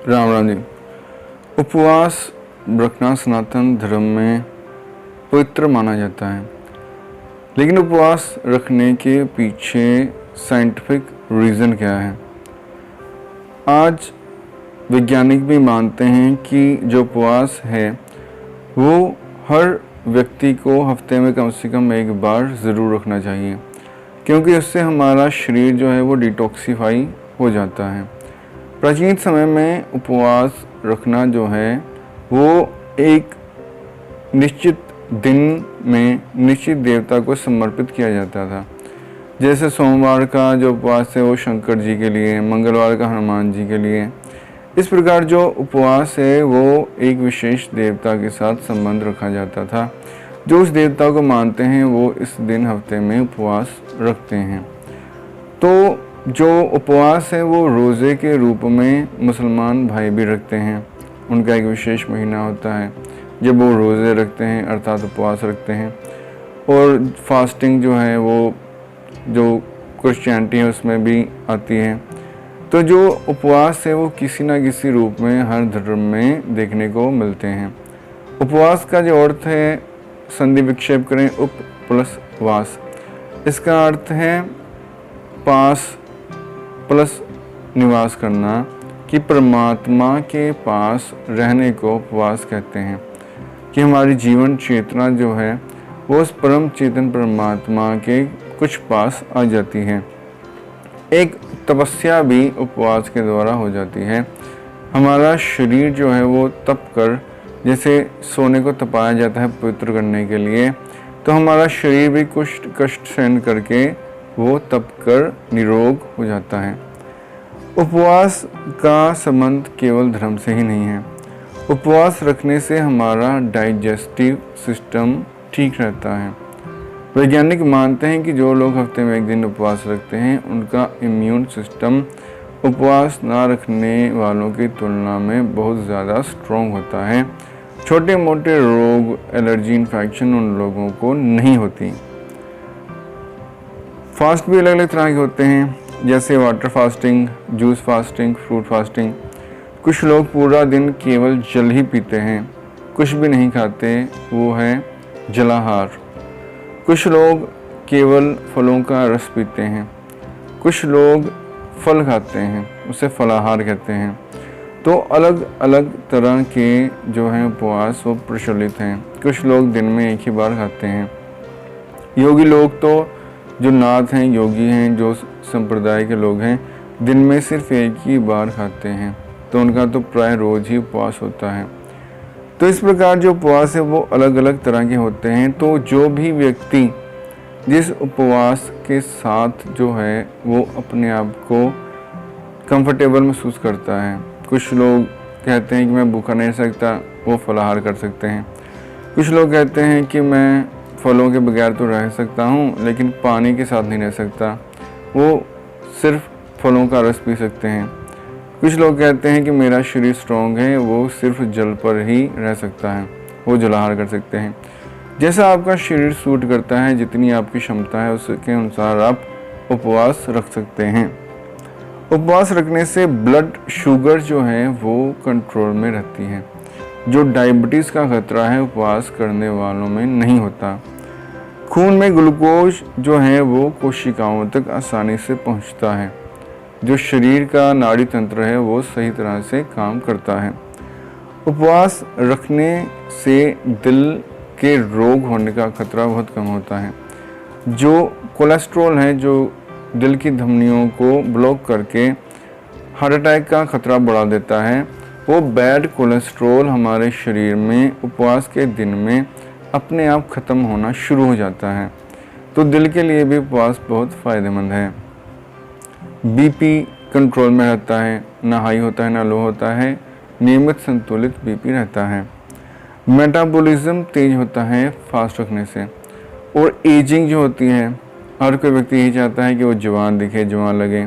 राम राम जी। उपवास रखना सनातन धर्म में पवित्र माना जाता है, लेकिन उपवास रखने के पीछे साइंटिफिक रीज़न क्या है? आज वैज्ञानिक भी मानते हैं कि जो उपवास है वो हर व्यक्ति को हफ्ते में कम से कम एक बार ज़रूर रखना चाहिए, क्योंकि उससे हमारा शरीर जो है वो डिटॉक्सीफाई हो जाता है। प्राचीन समय में उपवास रखना जो है वो एक निश्चित दिन में निश्चित देवता को समर्पित किया जाता था। जैसे सोमवार का जो उपवास है वो शंकर जी के लिए, मंगलवार का हनुमान जी के लिए। इस प्रकार जो उपवास है वो एक विशेष देवता के साथ संबंध रखा जाता था। जो उस देवता को मानते हैं वो इस दिन हफ्ते में उपवास रखते हैं। तो जो उपवास है वो रोज़े के रूप में मुसलमान भाई भी रखते हैं। उनका एक विशेष महीना होता है जब वो रोज़े रखते हैं, अर्थात उपवास रखते हैं। और फास्टिंग जो है वो जो क्रिश्चियनिटी है उसमें भी आती है। तो जो उपवास है वो किसी न किसी रूप में हर धर्म में देखने को मिलते हैं। उपवास का जो अर्थ है, संधि विक्षेप करें उप प्लस वास, इसका अर्थ है पास प्लस निवास करना, कि परमात्मा के पास रहने को उपवास कहते हैं। कि हमारी जीवन चेतना जो है वो उस परम चेतन परमात्मा के कुछ पास आ जाती है। एक तपस्या भी उपवास के द्वारा हो जाती है। हमारा शरीर जो है वो तप कर, जैसे सोने को तपाया जाता है पवित्र करने के लिए, तो हमारा शरीर भी कुछ कष्ट सहन करके वो तप कर निरोग हो जाता है। उपवास का संबंध केवल धर्म से ही नहीं है। उपवास रखने से हमारा डाइजेस्टिव सिस्टम ठीक रहता है। वैज्ञानिक मानते हैं कि जो लोग हफ्ते में एक दिन उपवास रखते हैं उनका इम्यून सिस्टम उपवास ना रखने वालों की तुलना में बहुत ज़्यादा स्ट्रॉन्ग होता है। छोटे मोटे रोग, एलर्जी, इन्फेक्शन उन लोगों को नहीं होती। फास्ट भी अलग अलग तरह के होते हैं, जैसे water fasting, juice fasting, fruit fasting. कुछ लोग पूरा दिन केवल जल ही पीते हैं, कुछ भी नहीं खाते, वो है जलाहार। कुछ लोग केवल फलों का रस पीते हैं, कुछ लोग फल खाते हैं, उसे फलाहार कहते हैं। तो अलग अलग तरह के जो हैं उपवास वो प्रचलित हैं। कुछ लोग दिन में एक ही बार खाते हैं। योगी लोग तो जो नाथ हैं, योगी हैं, जो संप्रदाय के लोग हैं, दिन में सिर्फ एक ही बार खाते हैं, तो उनका तो प्राय रोज ही उपवास होता है। तो इस प्रकार जो उपवास है वो अलग अलग तरह के होते हैं। तो जो भी व्यक्ति जिस उपवास के साथ जो है वो अपने आप को कंफर्टेबल महसूस करता है। कुछ लोग कहते हैं कि मैं भूखा नहीं रह सकता, वो फलाहार कर सकते हैं। कुछ लोग कहते हैं कि मैं फलों के बगैर तो रह सकता हूँ लेकिन पानी के साथ नहीं रह सकता, वो सिर्फ फलों का रस पी सकते हैं। कुछ लोग कहते हैं कि मेरा शरीर स्ट्रॉन्ग है, वो सिर्फ जल पर ही रह सकता है, वो जलाहार कर सकते हैं। जैसा आपका शरीर सूट करता है, जितनी आपकी क्षमता है उसके अनुसार आप उपवास रख सकते हैं। उपवास रखने से ब्लड शुगर जो है वो कंट्रोल में रहती है। जो डायबिटीज़ का खतरा है उपवास करने वालों में नहीं होता। खून में ग्लूकोज जो है वो कोशिकाओं तक आसानी से पहुंचता है। जो शरीर का नाड़ी तंत्र है वो सही तरह से काम करता है। उपवास रखने से दिल के रोग होने का खतरा बहुत कम होता है। जो कोलेस्ट्रॉल है जो दिल की धमनियों को ब्लॉक करके हार्ट अटैक का खतरा बढ़ा देता है, वो बैड कोलेस्ट्रॉल हमारे शरीर में उपवास के दिन में अपने आप ख़त्म होना शुरू हो जाता है। तो दिल के लिए भी उपवास बहुत फ़ायदेमंद है। बीपी कंट्रोल में रहता है, ना हाई होता है ना लो होता है, नियमित संतुलित बीपी रहता है। मेटाबॉलिज्म तेज होता है फास्ट रखने से। और एजिंग जो होती है, हर कोई व्यक्ति यही चाहता है कि वो जवान दिखे, जवान लगे।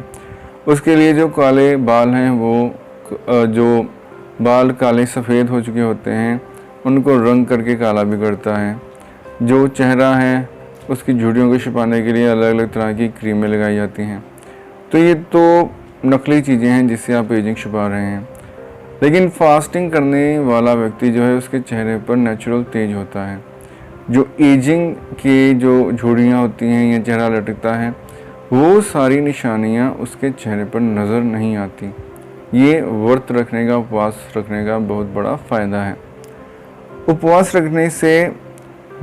उसके लिए जो काले बाल हैं वो जो बाल काले सफ़ेद हो चुके होते हैं उनको रंग करके काला भी करता है। जो चेहरा है उसकी झुर्रियों को छिपाने के लिए अलग अलग तरह की क्रीमें लगाई जाती हैं। तो ये तो नकली चीज़ें हैं जिससे आप एजिंग छुपा रहे हैं। लेकिन फास्टिंग करने वाला व्यक्ति जो है उसके चेहरे पर नेचुरल तेज होता है। जो एजिंग के जो झुर्रियाँ होती हैं या चेहरा लटकता है, वो सारी निशानियाँ उसके चेहरे पर नज़र नहीं आती। ये व्रत रखने का, उपवास रखने का बहुत बड़ा फ़ायदा है। उपवास रखने से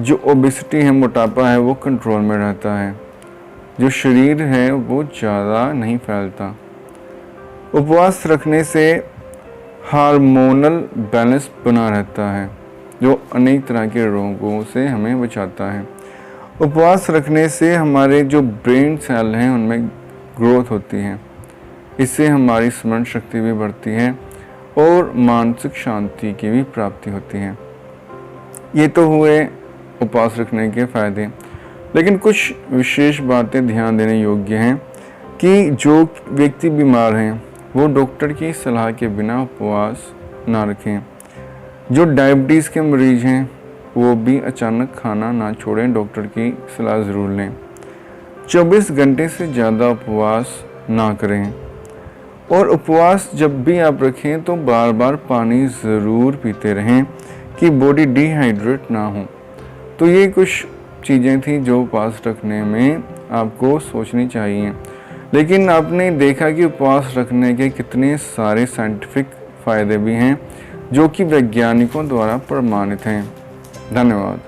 जो ओबेसिटी है, मोटापा है, वो कंट्रोल में रहता है। जो शरीर है वो ज़्यादा नहीं फैलता। उपवास रखने से हार्मोनल बैलेंस बना रहता है, जो अनेक तरह के रोगों से हमें बचाता है। उपवास रखने से हमारे जो ब्रेन सेल हैं उनमें ग्रोथ होती है। इससे हमारी स्मरण शक्ति भी बढ़ती है और मानसिक शांति की भी प्राप्ति होती है। ये तो हुए उपवास रखने के फ़ायदे, लेकिन कुछ विशेष बातें ध्यान देने योग्य हैं कि जो व्यक्ति बीमार हैं वो डॉक्टर की सलाह के बिना उपवास ना रखें। जो डायबिटीज़ के मरीज़ हैं वो भी अचानक खाना ना छोड़ें, डॉक्टर की सलाह ज़रूर लें। 24 घंटे से ज़्यादा उपवास ना करें, और उपवास जब भी आप रखें तो बार बार पानी ज़रूर पीते रहें कि बॉडी डिहाइड्रेट ना हो। तो ये कुछ चीज़ें थी जो उपवास रखने में आपको सोचनी चाहिए। लेकिन आपने देखा कि उपवास रखने के कितने सारे साइंटिफिक फ़ायदे भी हैं जो कि वैज्ञानिकों द्वारा प्रमाणित हैं। धन्यवाद।